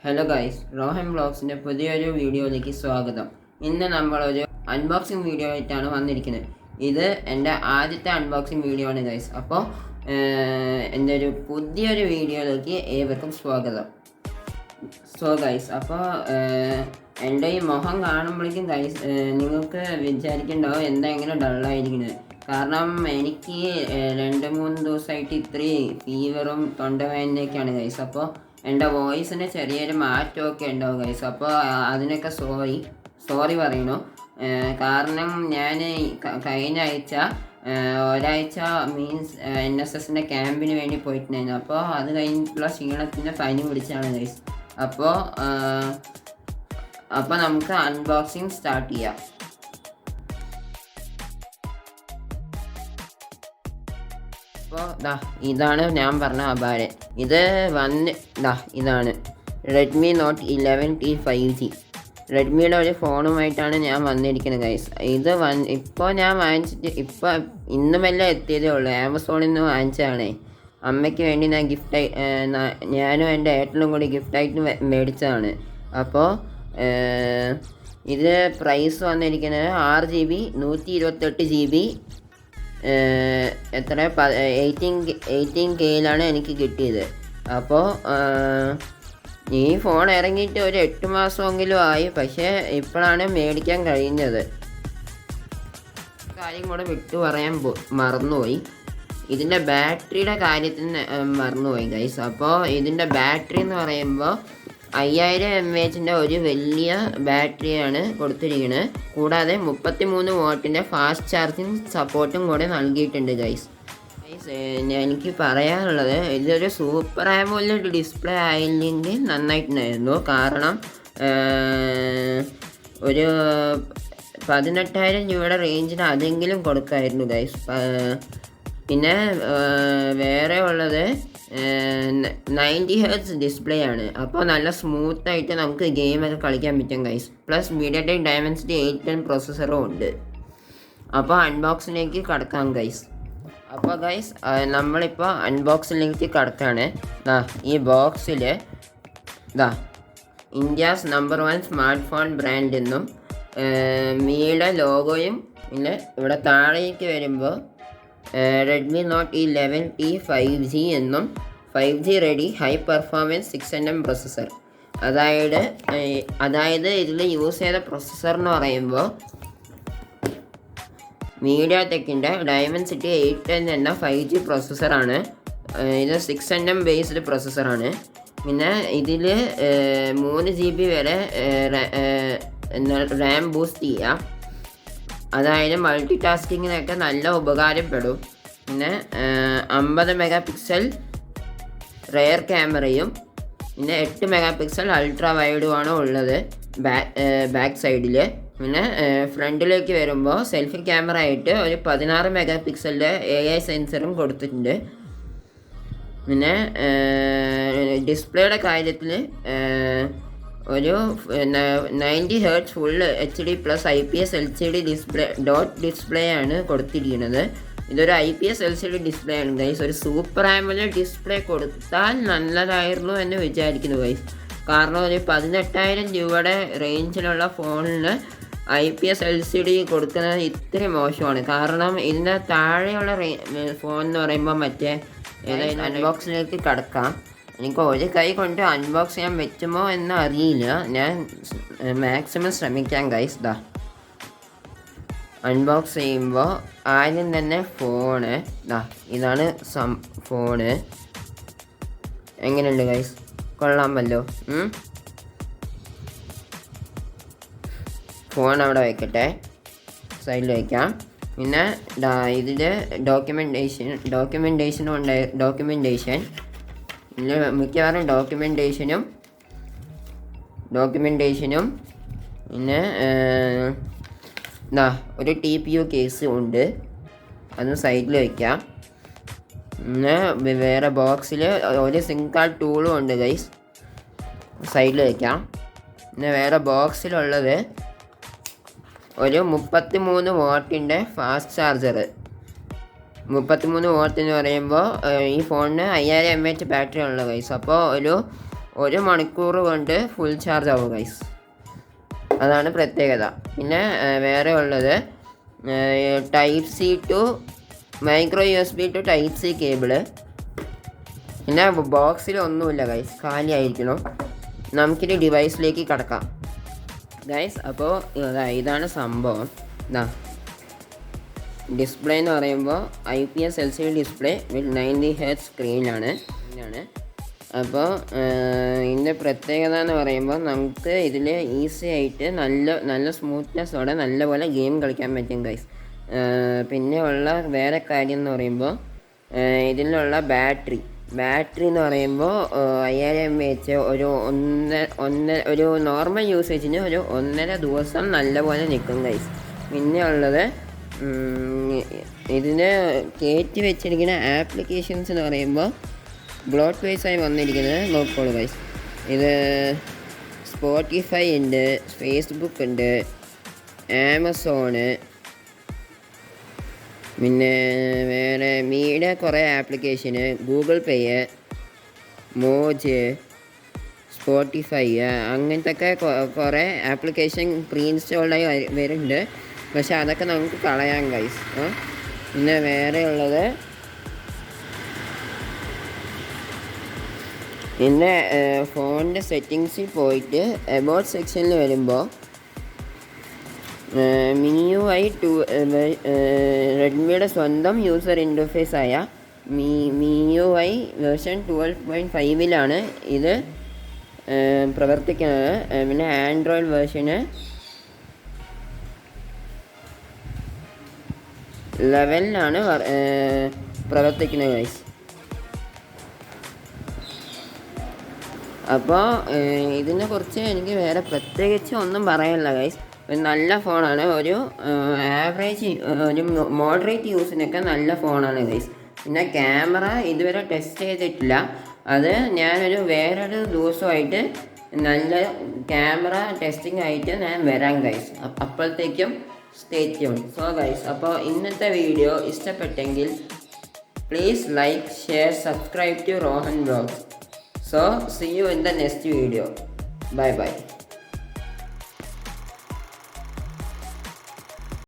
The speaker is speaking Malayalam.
ഹലോ ഗൈസ്, റോഹൻ ബ്ലോഗ്സിൻ്റെ പുതിയൊരു വീഡിയോയിലേക്ക് സ്വാഗതം. ഇന്ന് നമ്മളൊരു അൺബോക്സിങ് വീഡിയോ ആയിട്ടാണ് വന്നിരിക്കുന്നത്. ഇത് എൻ്റെ ആദ്യത്തെ അൺബോക്സിങ് വീഡിയോ ആണ് ഗൈസ്. അപ്പോൾ എൻ്റെ ഒരു പുതിയൊരു വീഡിയോയിലേക്ക് ഏവർക്കും സ്വാഗതം. ഗൈസ്, അപ്പോൾ എൻ്റെ ഈ മുഖം കാണുമ്പോഴേക്കും ഗൈസ് നിങ്ങൾക്ക് വിചാരിക്കുന്നുണ്ടാവും എന്താ ഇങ്ങനെ ഡള്ളായിരിക്കുന്നത്. കാരണം എനിക്ക് 2-3 ദിവസമായിട്ട് ഇത്രയും ഫീവറും തൊണ്ടവേദനയൊക്കെയാണ് ഗൈസ്. അപ്പോൾ എൻ്റെ വോയിസിന് ചെറിയൊരു മാറ്റമൊക്കെ ഉണ്ടാവും ഗൈസ്. അപ്പോൾ അതിനൊക്കെ സോറി പറയണു. കാരണം ഞാൻ കഴിഞ്ഞ ആഴ്ച ഒരാഴ്ച മീൻസ് NSSൻ്റെ ക്യാമ്പിന് വേണ്ടി പോയിട്ടുണ്ടായിരുന്നു. അപ്പോൾ അത് കഴിഞ്ഞിട്ടുള്ള ക്ഷീണത്തിൻ്റെ പനി പിടിച്ചാണ് ഗൈസ്. അപ്പോൾ നമുക്ക് അൺബോക്സിങ് സ്റ്റാർട്ട് ചെയ്യാം. അപ്പോൾ ഇതാണ് ഞാൻ പറഞ്ഞ അപാരം. ഇതാണ് റെഡ്മി നോട്ട് 11T 5G. റെഡ്മിയുടെ ഒരു ഫോണുമായിട്ടാണ് ഞാൻ വന്നിരിക്കുന്നത് ഗൈസ്. ഇപ്പോൾ ഞാൻ വാങ്ങിച്ചിട്ട് ഇന്നുമെല്ലാം എത്തിയതേ ഉള്ളൂ. ആമസോണിൽ നിന്ന് വാങ്ങിച്ചതാണ്. അമ്മയ്ക്ക് വേണ്ടി ഞാൻ ഞാനും എൻ്റെ ഏട്ടനും കൂടി ഗിഫ്റ്റായിട്ട് മേടിച്ചതാണ്. അപ്പോൾ ഇത് പ്രൈസ് വന്നിരിക്കുന്നത് 6GB 128GB 18Kയിലാണ് എനിക്ക് കിട്ടിയത്. അപ്പോൾ ഈ ഫോൺ ഇറങ്ങിയിട്ട് ഒരു 8 മാസമെങ്കിലും ആയി. പക്ഷേ ഇപ്പോഴാണ് മേടിക്കാൻ കഴിഞ്ഞത്. കാര്യം കൂടെ പറയാൻ മറന്നുപോയി. ഇതിൻ്റെ ബാറ്ററിയുടെ കാര്യത്തിന് മറന്നുപോയി ഗൈസ്. അപ്പോൾ ഇതിൻ്റെ ബാറ്ററി എന്ന് പറയുമ്പോൾ 5000 mAh ഒരു വലിയ ബാറ്ററിയാണ് കൊടുത്തിരിക്കുന്നത്. കൂടാതെ 33 വാട്ടിൻ്റെ ഫാസ്റ്റ് ചാർജിങ് സപ്പോർട്ടും കൂടെ നൽകിയിട്ടുണ്ട് ഗൈസ്. എനിക്ക് പറയാനുള്ളത്, ഇതൊരു സൂപ്പർ ആമോലെഡ് ഡിസ്പ്ലേ ആയില്ലെങ്കിൽ നന്നായിട്ടുണ്ടായിരുന്നു. കാരണം ഒരു 18,000 രൂപയുടെ റേഞ്ചിന് അതെങ്കിലും കൊടുക്കായിരുന്നു ഗൈസ്. പിന്നെ വേറെ ഉള്ളത് 90 Hz ഡിസ്പ്ലേ ആണ്. അപ്പോൾ നല്ല സ്മൂത്തായിട്ട് നമുക്ക് ഗെയിമൊക്കെ കളിക്കാൻ പറ്റും ഗൈസ്. പ്ലസ് MediaTek Dimensity 810 പ്രോസസ്സറും ഉണ്ട്. അപ്പോൾ അൺബോക്സിലേക്ക് കടക്കാം ഗൈസ്. അപ്പോൾ ഗൈസ് നമ്മളിപ്പോൾ അൺബോക്സിലേക്ക് കടക്കാണ്. ഈ ബോക്സിൽ India's number 1 smart phone brand എന്നും മിയുടെ ലോഗോയും, പിന്നെ ഇവിടെ താഴേക്ക് വരുമ്പോൾ റെഡ്മി നോട്ട് 11T 5G എന്നും 5G ready high performance 6nm processor. അതായത് ഇതിൽ യൂസ് ചെയ്ത പ്രൊസസ്സർ എന്ന് പറയുമ്പോൾ MediaTekൻ്റെ Dimensity 810 എന്ന 5G പ്രോസസ്സറാണ്. ഇത് 6nm ബേസ്ഡ് പ്രോസസ്സറാണ്. പിന്നെ ഇതിൽ 3GB വരെ റാം ബൂസ്റ്റ് ചെയ്യാം. അതായത് മൾട്ടി ടാസ്കിങ്ങിനൊക്കെ നല്ല ഉപകാരപ്പെടും. പിന്നെ 50 മെഗാപിക്സൽ റെയർ ക്യാമറയും പിന്നെ 8 മെഗാപിക്സൽ അൾട്രാ വൈഡുമാണ് ഉള്ളത് ബാക്ക് സൈഡിൽ. പിന്നെ ഫ്രണ്ടിലേക്ക് വരുമ്പോൾ സെൽഫി ക്യാമറ ആയിട്ട് ഒരു 16 മെഗാപിക്സലിൻ്റെ AI സെൻസറും കൊടുത്തിട്ടുണ്ട്. പിന്നെ ഡിസ്പ്ലേയുടെ കാര്യത്തിൽ ഒരു 90 Hz full HD plus IPS LCD display ആണ് കൊടുത്തിരിക്കുന്നത്. ഇതൊരു IPS LCD ഡിസ്പ്ലേ ആണ് ഗൈസ്. ഒരു സൂപ്പർ ആമോലെഡ് ഡിസ്പ്ലേ കൊടുത്താൽ നല്ലതായിരുന്നു എന്ന് വിചാരിക്കുന്നു ഗൈസ്. കാരണം ഒരു 18,000 രൂപയുടെ റേഞ്ചിലുള്ള ഫോണിന് IPS LCD കൊടുക്കുന്നത് ഇത്രയും മോശമാണ്. കാരണം ഇതിൻ്റെ താഴെയുള്ള ഫോൺ എന്ന് പറയുമ്പോൾ മറ്റേ ഏതായാലും അൺബോക്സിലേക്ക് കടക്കാം. എനിക്ക് ഒരു കൈ കൊണ്ട് അൺബോക്സ് ചെയ്യാൻ പറ്റുമോ എന്ന് അറിയില്ല. ഞാൻ മാക്സിമം ശ്രമിക്കാം ഗൈസ്. അൺബോക്സ് ചെയ്യുമ്പോൾ ആദ്യം തന്നെ ഫോണ് ഇതാണ് ഫോണ്. എങ്ങനെയുണ്ട് ഗൈസ്? കൊള്ളാമല്ലോ. ഫോൺ അവിടെ വയ്ക്കട്ടെ, സൈഡിൽ വയ്ക്കാം. പിന്നെ ഇതിൽ ഡോക്യുമെൻറ്റേഷൻ മിക്കവാറും ഡോക്യുമെൻറ്റേഷനും പിന്നെ ഒരു TPU കേസ് ഉണ്ട്, അത് സൈഡിൽ വയ്ക്കാം. പിന്നെ വേറെ ബോക്സിൽ ഒരു സിം കാർഡ് ടൂളും ഉണ്ട് ഗൈസ്, സൈഡിൽ വയ്ക്കാം. പിന്നെ വേറെ ബോക്സിലുള്ളത് ഒരു 33 വാട്ടിൻ്റെ ഫാസ്റ്റ് ചാർജർ. 33 വാട്ട് എന്ന് പറയുമ്പോൾ ഈ ഫോണിന് 5000 mAh ബാറ്ററി ഉള്ള ഗൈസ്. അപ്പോൾ ഒരു 1 മണിക്കൂർ കൊണ്ട് ഫുൾ ചാർജ് ആവും ഗൈസ്. അതാണ് പ്രത്യേകത. പിന്നെ വേറെ ഉള്ളത് type C to micro USB to type C cable. പിന്നെ ബോക്സിൽ ഒന്നുമില്ല ഗൈസ്, കാലി ആയിരിക്കണം. നമുക്കിനി ഡിവൈസിലേക്ക് കടക്കാം ഗൈസ്. അപ്പോൾ ഇതാണ് സംഭവം. ഡിസ്പ്ലേ എന്ന് പറയുമ്പോൾ IPS LCD ഡിസ്പ്ലേ വിത്ത് 90 Hz സ്ക്രീനാണ്. അപ്പോൾ ഇതിൻ്റെ പ്രത്യേകത എന്ന് പറയുമ്പോൾ നമുക്ക് ഇതിൽ ഈസി ആയിട്ട് നല്ല സ്മൂത്ത്നെസ്സോടെ നല്ലപോലെ ഗെയിം കളിക്കാൻ പറ്റും ഗൈസ്. പിന്നെ ഉള്ള വേറെ കാര്യം എന്ന് പറയുമ്പോൾ ഇതിലുള്ള ബാറ്ററി എന്ന് പറയുമ്പോൾ 5000 mAh ഒരു നോർമൽ യൂസേജിന് ഒരു 1.5 ദിവസം നല്ലപോലെ നിൽക്കും ഗൈസ്. പിന്നെ ഉള്ളത് ഇതിന് കയറ്റി വെച്ചിരിക്കുന്ന ആപ്ലിക്കേഷൻസ് എന്ന് പറയുമ്പോൾ ബ്ലോട്ട് വൈസായി വന്നിരിക്കുന്നത് നോക്കോളൂ ഗൈസ്. ഇത് സ്പോട്ടിഫൈ ഉണ്ട്, ഫേസ്ബുക്ക് ഉണ്ട്, ആമസോണ്, പിന്നെ വേറെ മീഡിയ കുറേ ആപ്ലിക്കേഷന്, ഗൂഗിൾ പേ, മോജ്, സ്പോട്ടിഫൈ അങ്ങനത്തെ കുറേ ആപ്ലിക്കേഷൻ പ്രീ ഇൻസ്റ്റാൾഡായി വരുന്നുണ്ട്. പക്ഷെ അതൊക്കെ നമുക്ക് കളയാം ഗൈസ്. പിന്നെ വേറെ ഉള്ളത് പിന്നെ ഫോണിൻ്റെ സെറ്റിങ്സിൽ പോയിട്ട് എബൌട്ട് സെക്ഷനിൽ വരുമ്പോൾ MIUI 2 റെഡ്മിയുടെ സ്വന്തം യൂസർ ഇൻ്റർഫേസായ MIUI വേർഷൻ 12.5 ഇത് പ്രവർത്തിക്കുന്നത്. പിന്നെ ആൻഡ്രോയിഡ് വേർഷന് 11 പ്രവർത്തിക്കുന്നത് ഗൈസ്. അപ്പോൾ ഇതിനെക്കുറിച്ച് എനിക്ക് വേറെ പ്രത്യേകിച്ച് ഒന്നും പറയാനില്ല ഗൈസ്. നല്ല ഫോണാണ്. ഒരു ആവറേജ് ഒരു മോഡറേറ്റ് യൂസിനൊക്കെ നല്ല ഫോണാണ് ഗൈസ്. പിന്നെ ക്യാമറ ഇതുവരെ ടെസ്റ്റ് ചെയ്തിട്ടില്ല. അത് ഞാനൊരു വേറൊരു ദിവസമായിട്ട് നല്ല ക്യാമറ ടെസ്റ്റിംഗ് ആയിട്ട് ഞാൻ വരാം ഗൈസ്. അപ്പോഴത്തേക്കും സ്റ്റേ ട്യൂൺഡ്. സോ ഗൈസ്, അപ്പോൾ ഇന്നത്തെ വീഡിയോ ഇഷ്ടപ്പെട്ടെങ്കിൽ please like, share, subscribe to Rohan vlogs. So see you in the next video. Bye bye.